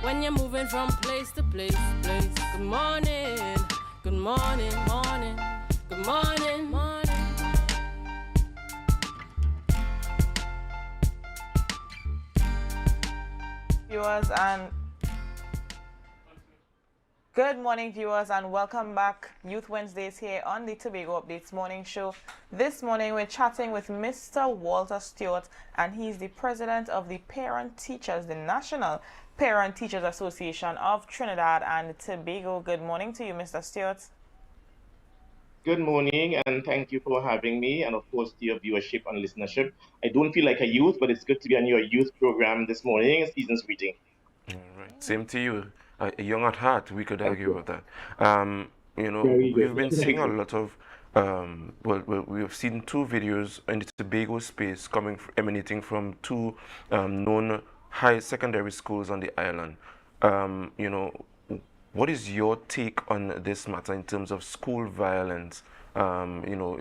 when you're moving from place to place. Good morning, good morning, morning, good morning, morning. Viewers and good morning, viewers, and welcome back. Youth Wednesdays here on the Tobago Updates Morning Show. This morning we're chatting with Mr. Walter Stewart, and he's the president of the Parent Teachers, the National Parent Teachers Association of Trinidad and Tobago. Good morning to you, Mr. Stewart. Good morning, and thank you for having me, and of course to your viewership and listenership. I don't feel like a youth, but it's good to be on your youth program this morning. Season's greeting. All right, same to you. Young at heart, we could argue about that. Very We've good. been seeing a lot of, we've seen two videos in the Tobago space emanating from two known high secondary schools on the island. What is your take on this matter in terms of school violence?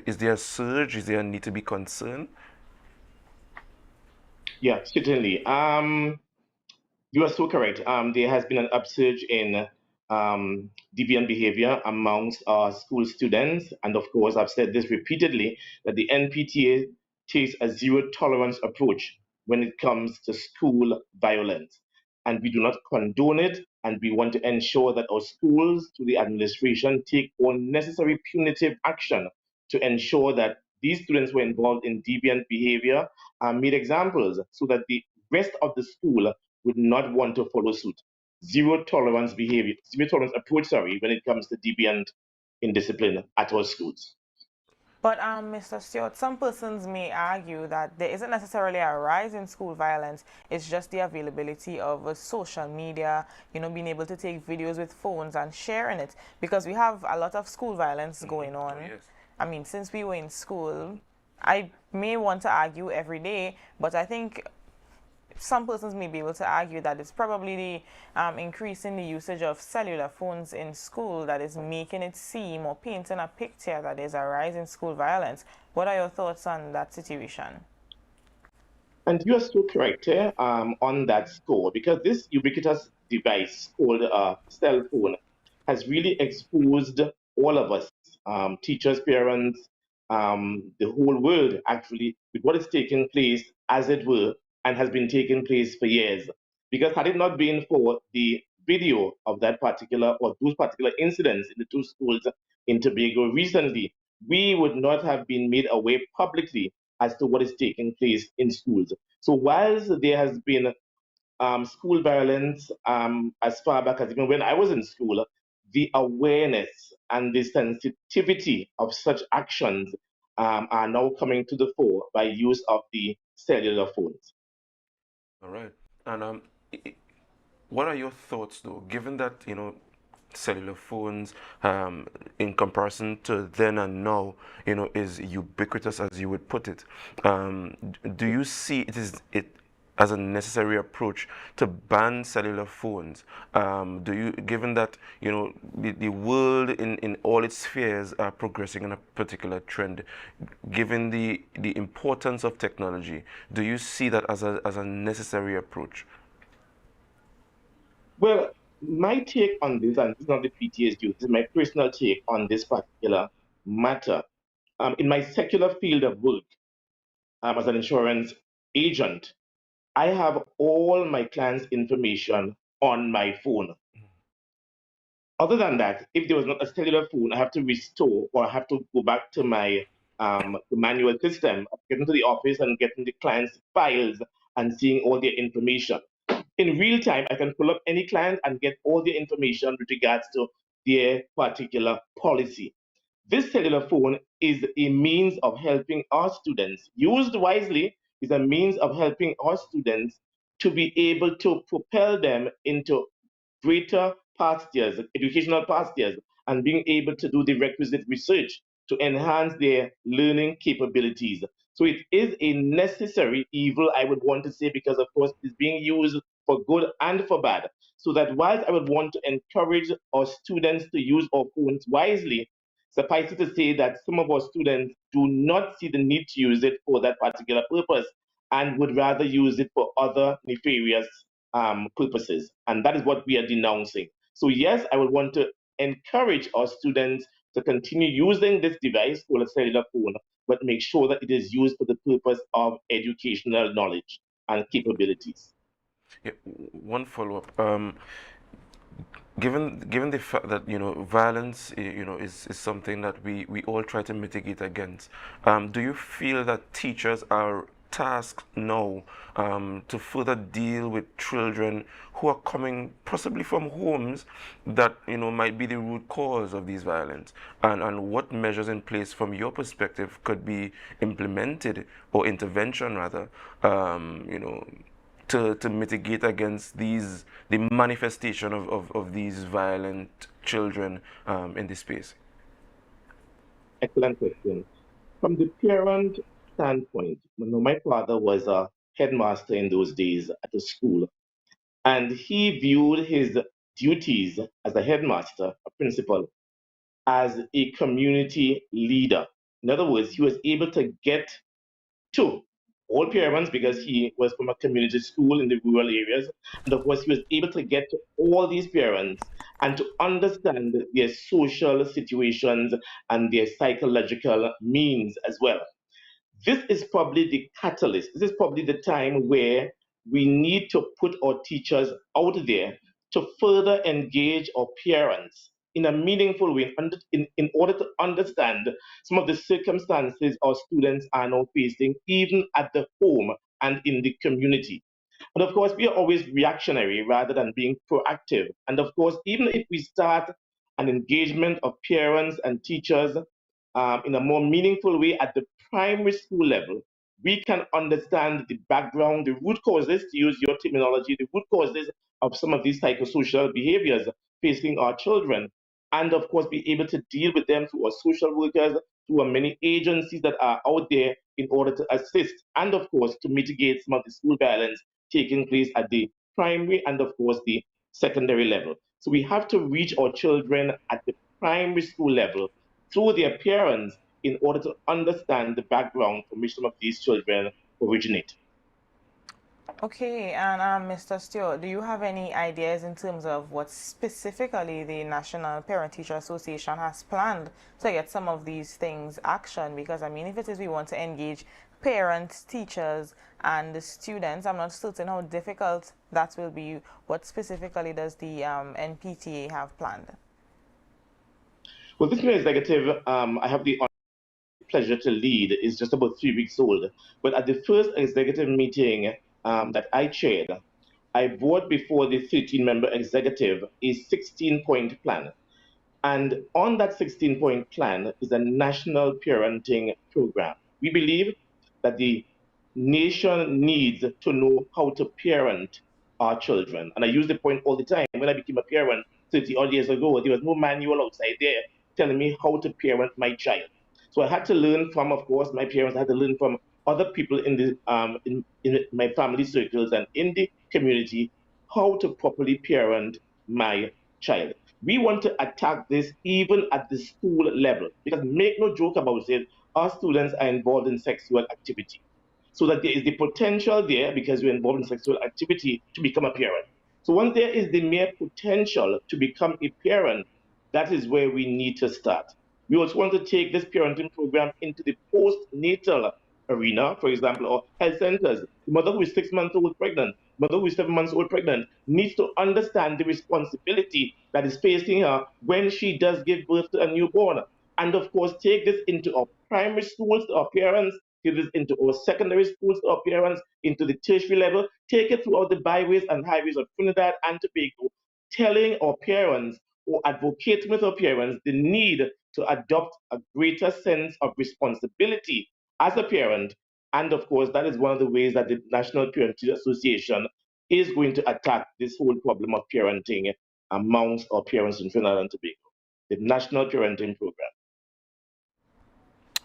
Is there a surge? Is there a need to be concerned? Yeah, certainly. You are so correct. There has been an upsurge in deviant behavior amongst our school students. And of course, I've said this repeatedly, that the NPTA takes a zero tolerance approach when it comes to school violence. And we do not condone it. And we want to ensure that our schools, to the administration, take all necessary punitive action to ensure that these students who are involved in deviant behavior are made examples so that the rest of the school would not want to follow suit. Zero tolerance behavior, zero tolerance approach, when it comes to deviant indiscipline at our schools. But Mr. Stewart, some persons may argue that there isn't necessarily a rise in school violence. It's just the availability of social media, being able to take videos with phones and sharing it. Because we have a lot of school violence going on. Oh, yes. I mean, since we were in school, I may want to argue every day, but I think some persons may be able to argue that it's probably the increase in the usage of cellular phones in school that is making it seem or painting a picture that there's a rise in school violence. What are your thoughts on that situation? And you are so correct on that score, because this ubiquitous device called a cell phone has really exposed all of us, teachers, parents, the whole world actually, with what is taking place, as it were, and has been taking place for years. Because had it not been for the video of that particular or those particular incidents in the two schools in Tobago recently, we would not have been made aware publicly as to what is taking place in schools. So whilst there has been school violence as far back as even when I was in school, the awareness and the sensitivity of such actions are now coming to the fore by use of the cellular phones. All right. And what are your thoughts, though, given that, cellular phones, in comparison to then and now, is ubiquitous, as you would put it. Do you see it as a necessary approach to ban cellular phones? Given that, the world in all its spheres are progressing in a particular trend, given the importance of technology, do you see that as a necessary approach? Well, my take on this, and this is not the PTA's view, this is my personal take on this particular matter. In my secular field of work, as an insurance agent, I have all my clients' information on my phone. Other than that, if there was not a cellular phone, I have to restore or I have to go back to my the manual system of getting to the office and getting the client's files and seeing all their information. In real time, I can pull up any client and get all their information with regards to their particular policy. This cellular phone is a means of helping our students, used wisely, is a means of helping our students to be able to propel them into greater pastures, educational pastures, and being able to do the requisite research to enhance their learning capabilities. So it is a necessary evil, I would want to say, because of course it's being used for good and for bad. So that whilst I would want to encourage our students to use our phones wisely, suffice it to say that some of our students do not see the need to use it for that particular purpose and would rather use it for other nefarious purposes. And that is what we are denouncing. So, yes, I would want to encourage our students to continue using this device called a cellular phone, but make sure that it is used for the purpose of educational knowledge and capabilities. Yeah, one follow-up. Given the fact that violence is something that we all try to mitigate against, do you feel that teachers are tasked now to further deal with children who are coming possibly from homes that might be the root cause of these violence, and what measures in place from your perspective could be implemented, or intervention rather, to mitigate against the manifestation of these violent children in this space? Excellent question. From the parent standpoint, my father was a headmaster in those days at a school, and he viewed his duties as a headmaster, a principal, as a community leader. In other words, he was able to get to all parents because he was from a community school in the rural areas. And of course, he was able to get to all these parents and to understand their social situations and their psychological means as well. This is probably the catalyst. This is probably the time where we need to put our teachers out there to further engage our parents in a meaningful way in order to understand some of the circumstances our students are now facing, even at the home and in the community. But of course, we are always reactionary rather than being proactive. And of course, even if we start an engagement of parents and teachers in a more meaningful way at the primary school level, we can understand the background, the root causes, to use your terminology, the root causes of some of these psychosocial behaviors facing our children. And of course, be able to deal with them through our social workers, through our many agencies that are out there in order to assist and, of course, to mitigate some of the school violence taking place at the primary and, of course, the secondary level. So we have to reach our children at the primary school level through their parents in order to understand the background from which some of these children originate. Okay, and Mr. Stewart, do you have any ideas in terms of what specifically the National Parent Teacher Association has planned to get some of these things action? Because I mean, if it is we want to engage parents, teachers, and the students, I'm not certain how difficult that will be. What specifically does the NPTA have planned? Well, this new executive, I have the pleasure to lead, is just about 3 weeks old. But at the first executive meeting that I chaired, I brought before the 13-member executive a 16-point plan. And on that 16-point plan is a national parenting program. We believe that the nation needs to know how to parent our children. And I use the point all the time. When I became a parent 30 odd years ago, there was no manual outside there telling me how to parent my child. So I had to learn from, of course, my parents. I had to learn from other people in the in my family circles and in the community how to properly parent my child. We want to attack this even at the school level because make no joke about it, our students are involved in sexual activity. So that there is the potential there because you're involved in sexual activity to become a parent. So once there is the mere potential to become a parent, that is where we need to start. We also want to take this parenting program into the postnatal arena, for example, or health centers. The mother who is 6 months old pregnant, mother who is 7 months old pregnant, needs to understand the responsibility that is facing her when she does give birth to a newborn. And of course, take this into our primary schools, to our parents, take this into our secondary schools, to our parents, into the tertiary level, take it throughout the byways and highways of Trinidad and Tobago, telling our parents or advocating with our parents the need to adopt a greater sense of responsibility as a parent. And of course, that is one of the ways that the National Parent Teacher Association is going to attack this whole problem of parenting amongst our parents in Trinidad and Tobago, the National Parenting Program.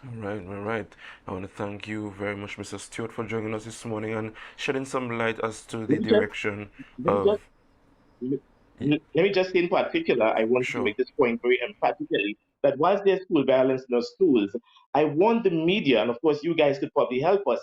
All right, all right. I want to thank you very much, Mr. Stewart, for joining us this morning and shedding some light as to the Let me just, direction let me of. just, let me just say in particular, I want to Sure. make this point very emphatically that whilst there's school violence in our schools, I want the media, and of course you guys could probably help us,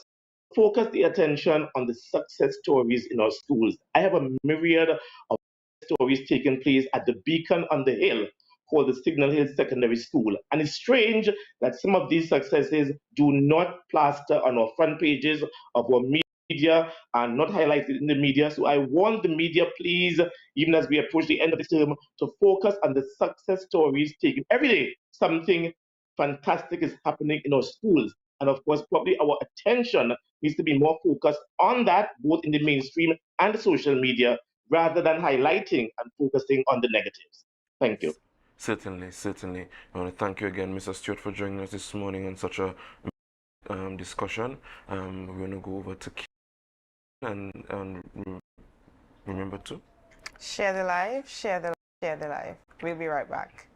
focus the attention on the success stories in our schools. I have a myriad of stories taking place at the beacon on the hill called the Signal Hill Secondary School. And it's strange that some of these successes do not plaster on our front pages of our media and not highlighted in the media. So I want the media, please, even as we approach the end of this term, to focus on the success stories taken every day. Something fantastic is happening in our schools. And of course, probably our attention needs to be more focused on that, both in the mainstream and the social media, rather than highlighting and focusing on the negatives. Thank you. Certainly, certainly. I want to thank you again, Mr. Stewart, for joining us this morning on such a discussion. We're going to go over to and remember to Share the life, share the life, share the life. We'll be right back.